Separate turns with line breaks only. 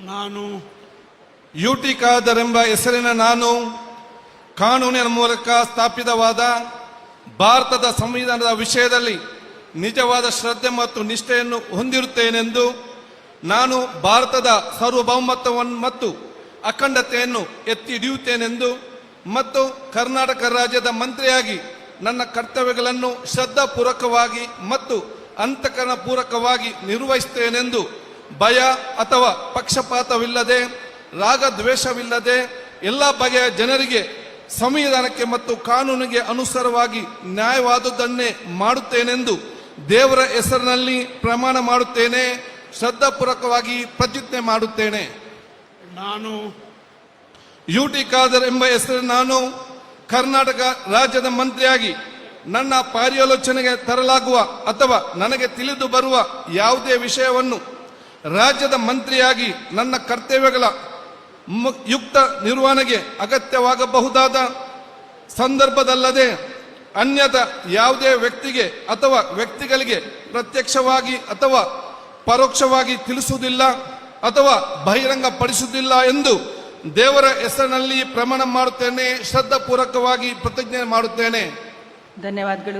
ನಾನು
ಯುಟಿ ಖಾದರ್ ಎಂಬ ಹೆಸರಿನ ನಾನು ಕಾನೂನಿನ ಮೂಲಕ ಸ್ಥಾಪಿತವಾದ ಭಾರತದ ಸಂವಿಧಾನದ ವಿಷಯದಲ್ಲಿ ನಿಜವಾದ ಶ್ರದ್ಧೆ ಮತ್ತು ನಿಷ್ಠೆಯನ್ನು ಹೊಂದಿರುತ್ತೇನೆಂದು, ನಾನು ಭಾರತದ ಸಾರ್ವಭೌಮತ್ವವನ್ನು ಮತ್ತು ಅಖಂಡತೆಯನ್ನು ಎತ್ತಿ ಹಿಡಿಯುತ್ತೇನೆಂದು ಮತ್ತು ಕರ್ನಾಟಕ ರಾಜ್ಯದ ಮಂತ್ರಿಯಾಗಿ ನನ್ನ ಕರ್ತವ್ಯಗಳನ್ನು ಶ್ರದ್ಧಾಪೂರ್ವಕವಾಗಿ ಮತ್ತು ಅಂತಃಕರಣಪೂರ್ವಕವಾಗಿ ನಿರ್ವಹಿಸುತ್ತೇನೆಂದು ಭಯ ಅಥವಾ ಪಕ್ಷಪಾತವಿಲ್ಲದೆ, ರಾಗದ್ವೇಷವಿಲ್ಲದೆ ಎಲ್ಲ ಬಗೆಯ ಜನರಿಗೆ ಸಂವಿಧಾನಕ್ಕೆ ಮತ್ತು ಕಾನೂನಿಗೆ ಅನುಸಾರವಾಗಿ ನ್ಯಾಯವಾದುದನ್ನೇ ಮಾಡುತ್ತೇನೆಂದು ದೇವರ ಹೆಸರಿನಲ್ಲಿ ಪ್ರಮಾಣ ಮಾಡುತ್ತೇನೆ. ಶ್ರದ್ಧಾಪೂರ್ವಕವಾಗಿ ಪ್ರತಿಜ್ಞೆ ಮಾಡುತ್ತೇನೆ.
ನಾನು
ಯುಟಿ ಖಾದರ್ ಎಂಬ ಹೆಸರಿನ ನಾನು ಕರ್ನಾಟಕ ರಾಜ್ಯದ ಮಂತ್ರಿಯಾಗಿ ನನ್ನ ಪರ್ಯಾಲೋಚನೆಗೆ ತರಲಾಗುವ ಅಥವಾ ನನಗೆ ತಿಳಿದು ಬರುವ ಯಾವುದೇ ವಿಷಯವನ್ನು ರಾಜ್ಯದ ಮಂತ್ರಿಯಾಗಿ ನನ್ನ ಕರ್ತವ್ಯಗಳ ಯುಕ್ತ ನಿರ್ವಹಣೆಗೆ ಅಗತ್ಯವಾಗಬಹುದಾದ ಸಂದರ್ಭದಲ್ಲದೆ ಅನ್ಯದ ಯಾವುದೇ ವ್ಯಕ್ತಿಗೆ ಅಥವಾ ವ್ಯಕ್ತಿಗಳಿಗೆ ಪ್ರತ್ಯಕ್ಷವಾಗಿ ಅಥವಾ ಪರೋಕ್ಷವಾಗಿ ತಿಳಿಸುವುದಿಲ್ಲ ಅಥವಾ ಬಹಿರಂಗಪಡಿಸುವುದಿಲ್ಲ ಎಂದು ದೇವರ ಹೆಸರಿನಲ್ಲಿ ಪ್ರಮಾಣ ಮಾಡುತ್ತೇನೆ. ಶ್ರದ್ಧಾಪೂರ್ವಕವಾಗಿ ಪ್ರತಿಜ್ಞೆ ಮಾಡುತ್ತೇನೆ.
ಧನ್ಯವಾದಗಳು.